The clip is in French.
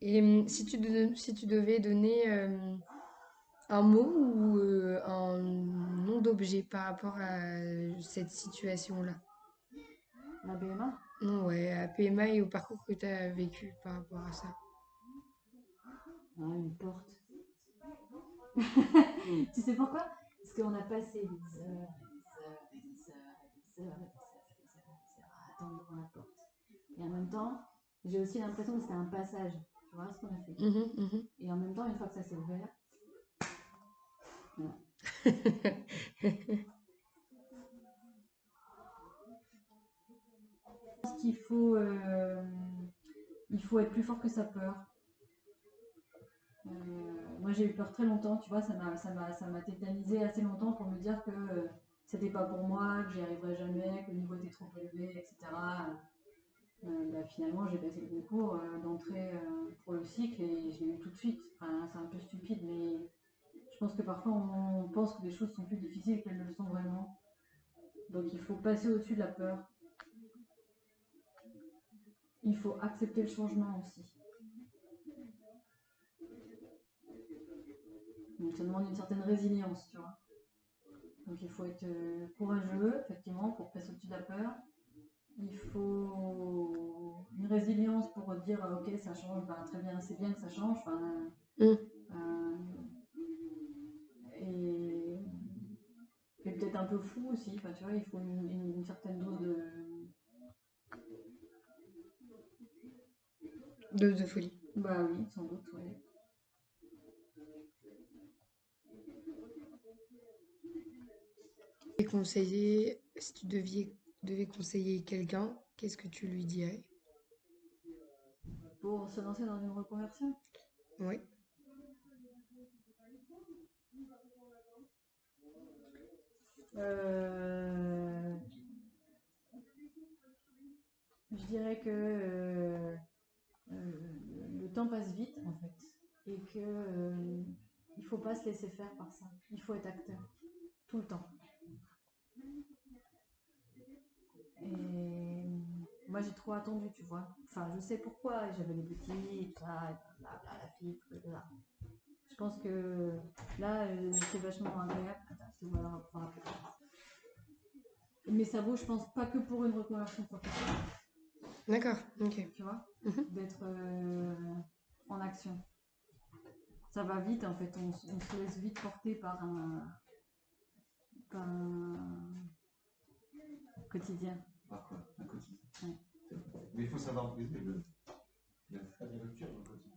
Et si tu devais donner un mot ou un nom d'objet par rapport à cette situation-là. La BMA? Non, ouais, à PMA et au parcours que tu as vécu par rapport à ça. Ah, une porte. Tu sais pourquoi? Parce qu'on a passé des heures et des heures et des heures et des heures et des heures et des heures à attendre devant la porte. Et en même temps, j'ai aussi l'impression que c'était un passage. Tu vois ce qu'on a fait. Mhm, mhm. Et en même temps, une fois que ça s'est ouvert, voilà. Je pense il faut être plus fort que sa peur. Moi, j'ai eu peur très longtemps, tu vois, ça m'a tétanisé assez longtemps pour me dire que c'était pas pour moi, que j'y arriverais jamais, que le niveau était trop élevé, etc. Bah, finalement, j'ai passé le concours d'entrée pour le cycle et je l'ai eu tout de suite. Enfin, c'est un peu stupide, mais je pense que parfois on pense que les choses sont plus difficiles qu'elles ne le sont vraiment. Donc il faut passer au-dessus de la peur. Il faut accepter le changement aussi. Donc ça demande une certaine résilience, tu vois. Donc il faut être courageux, effectivement, pour passer au-dessus de la peur. Il faut une résilience pour dire ok, ça change, ben, très bien, c'est bien que ça change. Enfin, Mm. euh, et, et peut-être un peu fou aussi. Enfin, tu vois, il faut une certaine dose de. De folie. Bah oui, sans doute, ouais. Et conseiller, si tu devais conseiller quelqu'un, qu'est-ce que tu lui dirais? Pour se lancer dans une reconversion. Oui. Euh, je dirais que le temps passe vite en fait et que il faut pas se laisser faire par ça. Il faut être acteur tout le temps. Et moi j'ai trop attendu, tu vois. Enfin, je sais pourquoi. J'avais les boutiques, ça, la fibre, là. Je pense que là c'est vachement agréable. De voir, mais ça vaut, je pense, pas que pour une reconversion professionnelle. D'accord, ok. Tu vois, Mhm. d'être en action. Ça va vite en fait, on se laisse vite porter par un quotidien. Par quoi? Un quotidien. Ouais. Mais il faut savoir briser la rupture dans le quotidien.